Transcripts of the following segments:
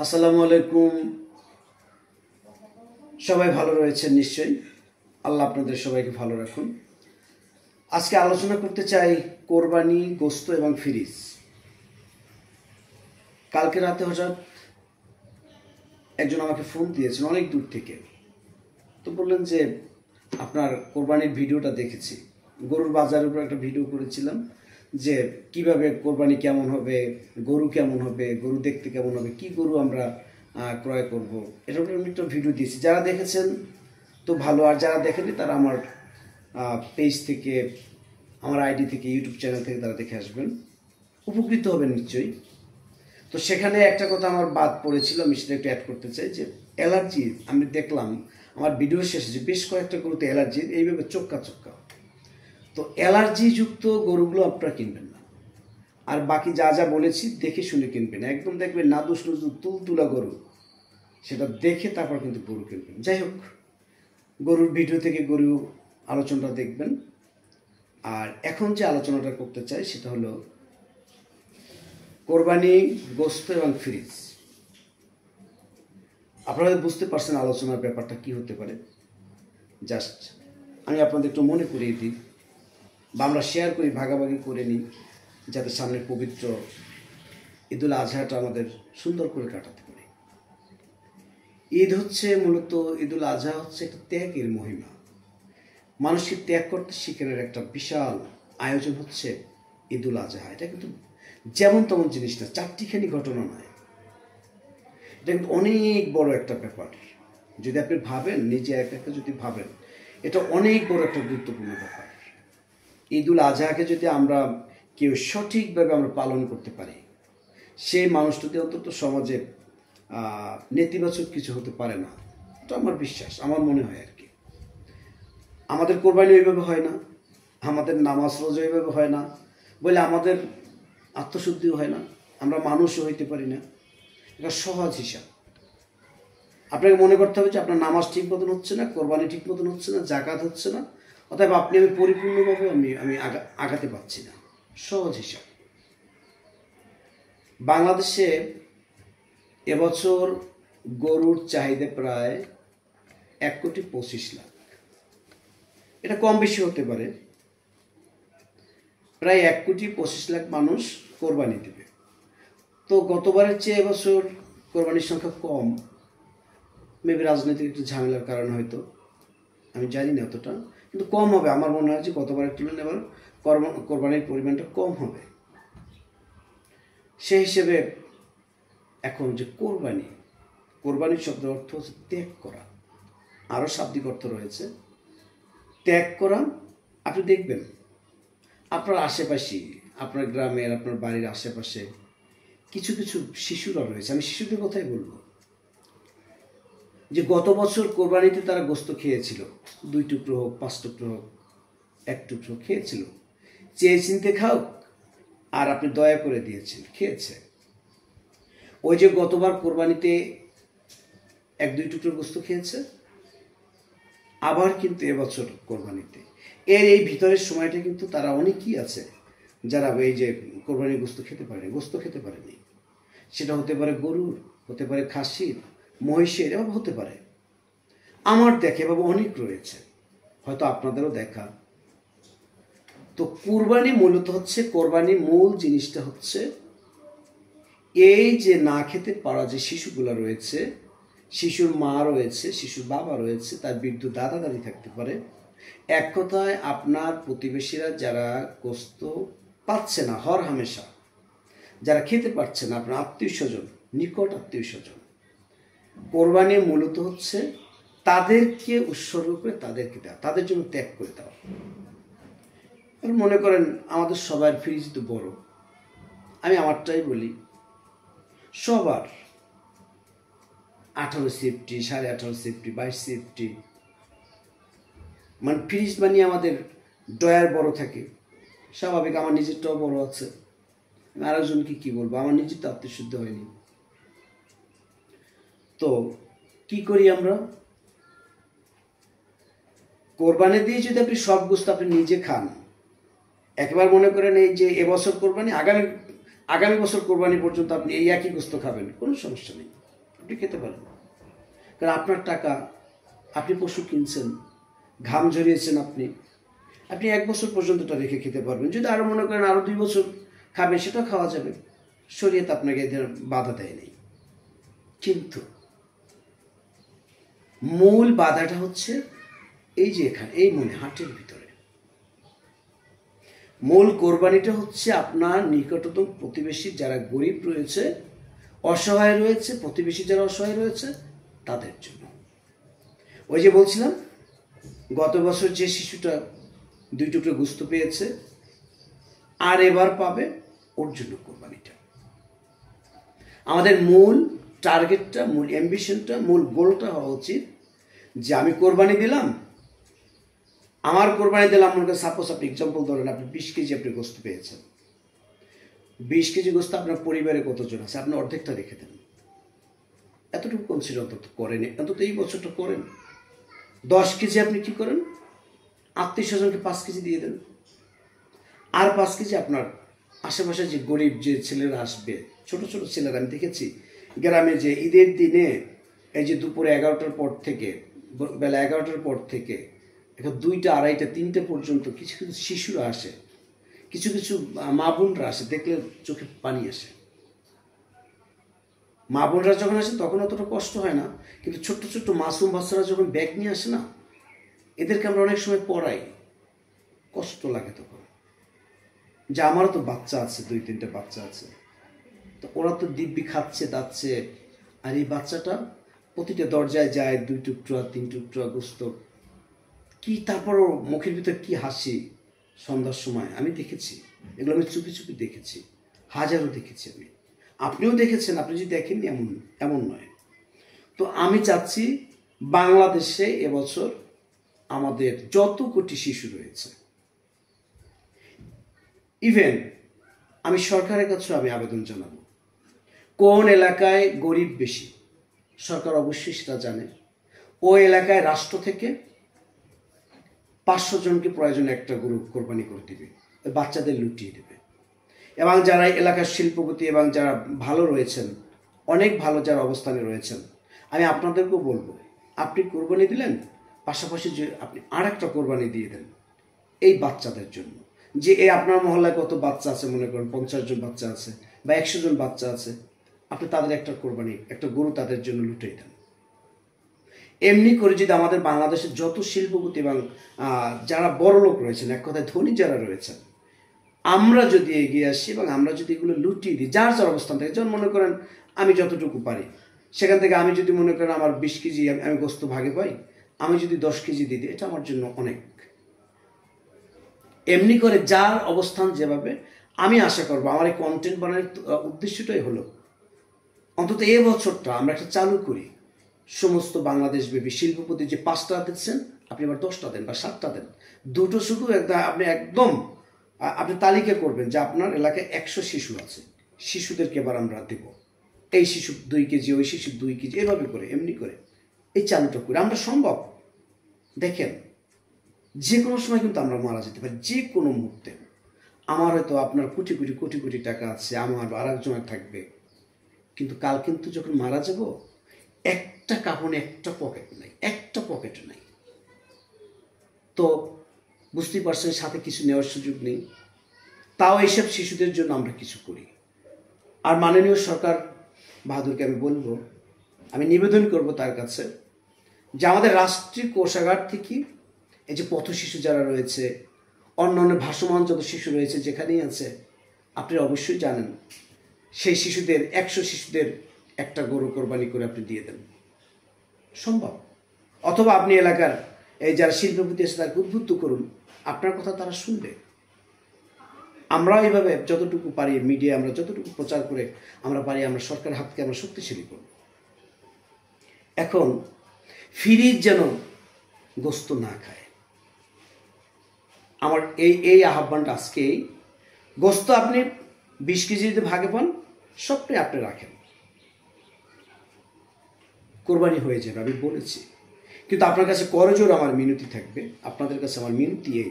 আসসালামু আলাইকুম। সবাই ভালো রয়েছেন নিশ্চয়ই। আল্লাহ আপনাদের সবাইকে ভালো রাখুন। আজকে আলোচনা করতে চাই কোরবানি, গোস্ত এবং ফ্রিজ। কালকে রাতে হঠাৎ একজন আমাকে ফোন দিয়েছেন অনেক দূর থেকে। তো বললেন যে আপনার কোরবানির ভিডিওটা দেখেছি, গরুর বাজারের উপর একটা ভিডিও করেছিলাম যে কিভাবে কোরবানি কেমন হবে, গরু কেমন হবে, গরু দেখতে কেমন হবে, কি গরু আমরা ক্রয় করব, এটার উপরে আমি একটা ভিডিও দিয়েছি। যারা দেখেছেন তো ভালো, আর যারা দেখেনি তারা আমার পেজ থেকে, আমার আইডি থেকে, ইউটিউব চ্যানেল থেকে তারা দেখে আসবেন, উপকৃত হবেন নিশ্চয়ই। তো সেখানে একটা কথা আমার বাদ পড়েছিল, আমি সেটা একটু অ্যাড করতে চাই যে অ্যালার্জি। আমি দেখলাম আমার ভিডিও শেষে যে বেশ কয়েকটা গরুতে অ্যালার্জি, এইভাবে চোক্কা চোক্কা। তো অ্যালার্জিযুক্ত গরুগুলো আপনারা কিনবেন না। আর বাকি যা যা বলেছি দেখে শুনে কিনবেন, একদম দেখবেন নাদুস নুদুস তুলতুলা গরু, সেটা দেখে তারপর কিন্তু গরু কিনবেন। যাই হোক, গরুর ভিডিও থেকে গরু আলোচনাটা দেখবেন। আর এখন যে আলোচনাটা করতে চাই সেটা হলো কোরবানি, গোস্ত এবং ফ্রিজ। আপনারা বুঝতে পারছেন আলোচনার ব্যাপারটা কি হতে পারে। জাস্ট আমি আপনাদের একটু মনে করিয়ে দিই, বা আমরা শেয়ার করি, ভাগাভাগি করে নিই, যাতে সামনের পবিত্র ঈদুল আজহাটা আমাদের সুন্দর করে কাটাতে পারি। ঈদ হচ্ছে মূলত, ঈদুল আজহা হচ্ছে একটা ত্যাগের মহিমা। মানুষকে ত্যাগ করতে শিখানোর একটা বিশাল আয়োজন হচ্ছে ঈদুল আজহা। এটা কিন্তু যেমন তেমন জিনিস না, চারটিখানি ঘটনা নয়। এটা কিন্তু অনেক বড় একটা ব্যাপার। যদি আপনি ভাবেন, নিজে একা যদি ভাবেন, এটা অনেক বড় একটা গুরুত্বপূর্ণ ব্যাপার। ঈদুল আজহাকে যদি আমরা কেউ সঠিকভাবে আমরা পালন করতে পারি, সেই মানুষটাতে অন্তত সমাজে নেতিবাচক কিছু হতে পারে না। এটা আমার বিশ্বাস, আমার মনে হয় আর কি। আমাদের কোরবানি ওইভাবে হয় না, আমাদের নামাজ রোজা ওইভাবে হয় না, বলে আমাদের আত্মশুদ্ধিও হয় না, আমরা মানুষও হইতে পারি না। এটা সহজ হিসাব। আপনাকে মনে করতে হবে যে আপনার নামাজ ঠিক মতন হচ্ছে না, কোরবানি ঠিক মতন হচ্ছে না, জাকাত হচ্ছে না, অতএব আমি পরিপূর্ণভাবে আমি আগাতে পারছি না। সহজ হিসাব। বাংলাদেশে এবছর গরুর চাহিদা প্রায় 1,25,00,000। এটা কম বেশি হতে পারে। প্রায় 1,25,00,000 মানুষ কোরবানি দেবে। তো গতবারের চেয়ে এবছর কোরবানির সংখ্যা কম। মেবি রাজনৈতিক একটু ঝামেলার কারণে হয়তো, আমি জানি না অতটা, কিন্তু কম হবে। আমার মনে হয় যে গতবারের তুলনায় এবার কোরবানির পরিমাণটা কম হবে। সেই হিসেবে এখন যে কোরবানির শব্দের অর্থ হচ্ছে ত্যাগ করা। আরও শাব্দিক অর্থ রয়েছে। ত্যাগ করা। আপনি দেখবেন আপনার আশেপাশে, আপনার গ্রামের, আপনার বাড়ির আশেপাশে কিছু কিছু শিশুরা রয়েছে, আমি শিশুদের কথাই বলবো, যে গত বছর কোরবানিতে তারা গোস্ত খেয়েছিল, 2 টুকরো হোক, 5 টুকরো হোক, 1 টুকরো খেয়েছিল। চেয়ে চিনতে খাও, আর আপনি দয়া করে দিয়েছেন, খেয়েছে। ওই যে গতবার কোরবানিতে 1-2 টুকরো গোস্ত খেয়েছে, আবার কিন্তু এবছর কোরবানিতে এই ভিতরের সময়টা কিন্তু তারা অনেকেই আছে যারা এই যে কোরবানির গোস্ত খেতে পারেনি। সেটা হতে পারে গরুর, হতে পারে খাসির, মহিষের, এভাবে হতে পারে। আমার দেখে এভাবে অনেক রয়েছে, হয়তো আপনাদেরও দেখা। তো কোরবানি মূলত হচ্ছে, কোরবানি মূল জিনিসটা হচ্ছে এই যে না খেতে পারা যে শিশুগুলো রয়েছে, শিশুর মা রয়েছে, শিশুর বাবা রয়েছে, তার বৃদ্ধ দাদা দাদি থাকতে পারে। এক কথায় আপনার প্রতিবেশীরা যারা গোস্ত পাচ্ছে না হর হামেশা, যারা খেতে পারছে না, আপনার আত্মীয় স্বজন, নিকট আত্মীয় স্বজন, কোরবানি মূলত হচ্ছে তাদেরকে উৎসর্গ করে তাদেরকে দেওয়া, তাদের জন্য ত্যাগ করে দেওয়া। মনে করেন আমাদের সবার ফ্রিজ তো বড়, আমি আমারটাই বলি, সবার 18 সেফটি, 18.5 সেফটি, 22 সেফটি, মানে ফ্রিজ বানিয়ে আমাদের ডয়ার বড় থাকে। স্বাভাবিক, আমার নিজেরটাও বড় আছে। আমি আরেকজনকে কি বলবো, আমার নিজের তো আত্মশুদ্ধ হয়নি। তো কি করি আমরা, কোরবানি দিয়ে যদি আপনি সব গোস্ত আপনি নিজে খান, একবার মনে করেন এই যে এবছর কোরবানি, আগামী বছর কোরবানি পর্যন্ত আপনি এই একই গোস্ত খাবেন, কোনো সমস্যা নেই। আপনি খেতে পারেন, কারণ আপনার টাকা, আপনি পশু কিনছেন, ঘাম ঝরিয়েছেন, আপনি 1 বছর পর্যন্ত এটা রেখে খেতে পারবেন। যদি আরও মনে করেন আরও 2 বছর খাবেন, সেটাও খাওয়া যাবে, শরীয়ত আপনাকে এদের বাধা দেয় নেই। কিন্তু মূল বাধাটা হচ্ছে এই যে এখানে, এই মনে হাটের ভিতরে মূল কোরবানিটা হচ্ছে আপনার নিকটতম প্রতিবেশী যারা গরিব রয়েছে, অসহায় রয়েছে, প্রতিবেশী যারা অসহায় রয়েছে তাদের জন্য। ওই যে বলছিলাম, গত বছর যে শিশুটা 2 টুকরো গোশত পেয়েছে আর এবার পাবে, ওর জন্য কোরবানিটা। আমাদের মূল টার্গেটটা, মূল অ্যাম্বিশনটা, মূল গোলটা হওয়া উচিত যে আমি কোরবানি দিলাম, আমার কোরবানি দিলাম মনে করেন, সাপোজ আপনি এক্সাম্পল ধরেন আপনি 20 কেজি আপনি গোশত পেয়েছেন, 20 কেজি গোশত আপনার পরিবারে কতজন আছে, আপনি অর্ধেকটা রেখে দেন। এতটুকু কনসিডার অন্তত করেন, অন্তত এই বছরটা করেন। 10 কেজি আপনি কি করেন, আত্মীয় স্বজনকে 5 কেজি দিয়ে দেন, আর 5 কেজি আপনার আশেপাশে যে গরিব যে ছেলেরা আসবে, ছোট ছোট ছেলেরা আমি দেখেছি গ্রামে, যে ঈদের দিনে এই যে দুপুরে 11টার পর থেকে, বেলা 11টার পর থেকে 2টা, 2:30, 3টে পর্যন্ত কিছু কিছু শিশুরা আসে, কিছু কিছু মা বোনরা আসে, দেখলে চোখে পানি আসে। মা বোনরা যখন আসে তখন অতটা কষ্ট হয় না, কিন্তু ছোট্ট ছোট্ট মাসুম বাচ্চারা যখন ব্যাগ নিয়ে আসে না, এদেরকে আমরা অনেক সময় পড়াই, কষ্ট লাগে তখন, যে আমারও তো বাচ্চা আছে, 2-3টে বাচ্চা আছে, তো ওরা তো দিব্যি খাচ্ছে দাচ্ছে, আর এই বাচ্চাটা প্রতিটা দরজায় যায় 2 টুকরা 3 টুকরা গোশত, কি তারপরও মুখের ভিতর কি হাসি সন্ধ্যার সময়, আমি দেখেছি এগুলো, আমি চুপি চুপি দেখেছি, হাজারো দেখেছি আমি, আপনিও দেখেছেন, আপনি যদি দেখেননি এমন নয়। তো আমি চাচ্ছি বাংলাদেশে এবছর আমাদের যত কোটি শিশু রয়েছে, ইভেন আমি সরকারের কাছে আমি আবেদন জানাবো, কোন এলাকায় গরিব বেশি সরকার অবশ্যই সেটা জানে, ওই এলাকায় রাষ্ট্র থেকে 500 জনকে প্রয়োজনে একটা গরু কোরবানি করে দিবে, ওই বাচ্চাদের লুটিয়ে দেবে। এবং যারা এলাকার শিল্পপতি এবং যারা ভালো রয়েছেন, অনেক ভালো যারা অবস্থানে রয়েছেন, আমি আপনাদেরকেও বলবো, আপনি কোরবানি দিলেন, পাশাপাশি যে আপনি আর একটা কোরবানি দিয়ে দেন এই বাচ্চাদের জন্য। যে এই আপনার মহল্লায় কত বাচ্চা আছে, মনে করেন 50 জন বাচ্চা আছে বা 100 জন বাচ্চা আছে, আপনি তাদের একটা কোরবানি, একটা গরু তাদের জন্য লুটিয়ে দেন। এমনি করে যদি আমাদের বাংলাদেশের যত শিল্পপতি এবং যারা বড় লোক রয়েছেন, এক কথায় ধনী যারা রয়েছেন, আমরা যদি এগিয়ে আসি এবং আমরা যদি এগুলো লুটিয়ে দিই, যার যার অবস্থান থেকে, যেমন মনে করেন আমি যতটুকু পারি সেখান থেকে, আমি যদি মনে করেন আমার 20 কেজি আমি গোশত ভাগে পাই, আমি যদি 10 কেজি দিয়ে দিই, এটা আমার জন্য অনেক। এমনি করে যার অবস্থান যেভাবে, আমি আশা করবো আমার এই কন্টেন্ট বানানোর উদ্দেশ্যটাই হলো অন্তত এই বছরটা আমরা একটা চালু করি, সমস্ত বাংলাদেশব্যাপী শিল্পপতি যে 5টা দিচ্ছেন, আপনি এবার 10টা দেন বা 7টা দেন, 2টো শুধু আপনি একদম আপনি তালিকা করবেন যে আপনার এলাকায় 100 শিশু আছে, শিশুদেরকে এবার আমরা দেব, এই শিশু 2 কেজি, ওই শিশু 2 কেজি, এভাবে করে এমনি করে এই চালুটা করি আমরা। সম্ভব, দেখেন যে কোনো সময় কিন্তু আমরা মারা যেতে পারি, যে কোনো মুহূর্তে। আমার হয়তো আপনার কোটি কোটি কোটি কোটি টাকা আছে, আমার আর একজনের থাকবে, কিন্তু কাল কিন্তু যখন মারা যাব, একটা কাপড়ে একটা পকেট নাই, একটা পকেট নাই, তো বুঝতেই পারছেন সাথে কিছু নেওয়ার সুযোগ নেই। তাও এইসব শিশুদের জন্য আমরা কিছু করি। আর মাননীয় সরকার বাহাদুরকে আমি বলবো, আমি নিবেদন করব তার কাছে, যে আমাদের রাষ্ট্রীয় কোষাগার থেকে এই যে পথ শিশু যারা রয়েছে, অন্য অন্য ভাসমান যত শিশু রয়েছে যেখানেই আছে, আপনি অবশ্যই জানেন, সেই শিশুদের 100 শিশুদের একটা গরু কোরবানি করে আপনি দিয়ে দেন, সম্ভব। অথবা আপনি এলাকার এই যারা শিল্পপতি আছে তাকে উদ্বুদ্ধ করুন, আপনার কথা তারা শুনবে। আমরা এইভাবে যতটুকু পারি, মিডিয়া আমরা যতটুকু প্রচার করে আমরা পারি, আমরা সরকারের হাতকে আমরা শক্তিশালী করব। এখন ফিরিজ যেন গোস্ত না খায়, আমার এই আহ্বানটা আজকে। গোস্ত আপনি 20 কেজি যদি ভাগে পান, সবটাই আপনি রাখেন, কোরবানি হয়ে যাবে, আমি বলেছি। কিন্তু আপনার কাছে করজোর আমার মিনতি থাকবে, আপনাদের কাছে আমার মিনতি এই,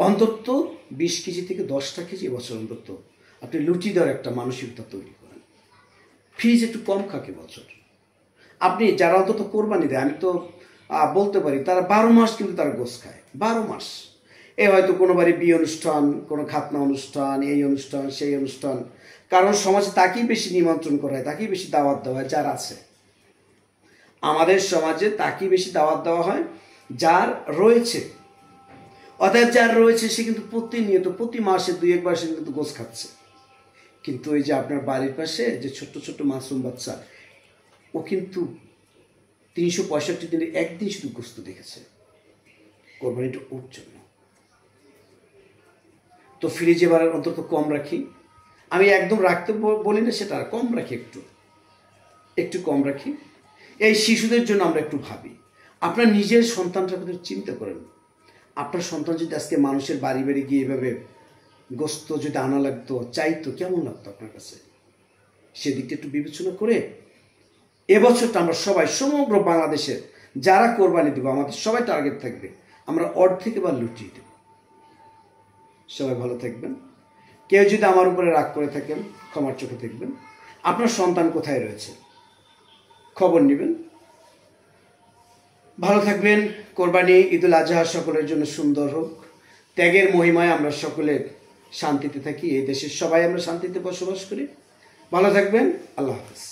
অন্তত 20 কেজি থেকে 10টা কেজি এবছর অন্তত আপনি লুচি দেওয়ার একটা মানসিকতা তৈরি করেন। ফ্রিজ একটু কম খাকে বছর, আপনি যারা অন্তত কোরবানি দেয়, আমি তো বলতে পারি তারা 12 মাস কিন্তু তারা গোশ খায়, 12 মাস। হয়তো কোনো বাড়ি বিয়ে অনুষ্ঠান, কোনো খাতনা অনুষ্ঠান, এই অনুষ্ঠান সেই অনুষ্ঠান, কারণ সমাজে তাকেই বেশি নিমন্ত্রণ করা হয়, তাকেই বেশি দাওয়াত দেওয়া হয় যার আছে। আমাদের সমাজে তাকেই বেশি দাওয়াত দেওয়া হয় যার রয়েছে। অর্থাৎ যার রয়েছে সে কিন্তু প্রতিনিয়ত প্রতি মাসে 2-1 বার সে কিন্তু গোশ খাচ্ছে। কিন্তু ওই যে আপনার বাড়ির পাশে যে ছোট্ট ছোট্ট মাসুম বাচ্চা, ও কিন্তু 365 দিনে একদিন শুধু গোস্ত দেখেছে। কোরবানিটা ওর জন্য। তো ফ্রিজে এবার অন্তত কম রাখি, আমি একদম রাখতে বলি না, সেটা কম রাখি, একটু কম রাখি। এই শিশুদের জন্য আমরা একটু ভাবি। আপনার নিজের সন্তানটার কথা চিন্তা করেন। আপনার সন্তান যদি আজকে মানুষের বাড়ি বাড়ি গিয়ে এভাবে গোস্ত যদি আনা লাগতো, চাইতো, কেমন লাগতো আপনার কাছে? সেদিকটা একটু বিবেচনা করে এবছরটা আমরা সবাই, সমগ্র বাংলাদেশের যারা কোরবানি দেব, আমাদের সবাই টার্গেট থাকবে আমরা অর্ধেক এবার লুটিয়ে দেব। সবাই ভালো থাকবেন। কেউ যদি আমার উপরে রাগ করে থাকেন, ক্ষমার চোখে দেখবেন। আপনার সন্তান কোথায় রয়েছে খবর নেবেন। ভালো থাকবেন। কোরবানি ঈদুল আজহা সকলের জন্য সুন্দর হোক। ত্যাগের মহিমায় আমরা সকলে শান্তিতে থাকি। এই দেশের সবাই আমরা শান্তিতে বসবাস করি। ভালো থাকবেন। আল্লাহ হাফেজ।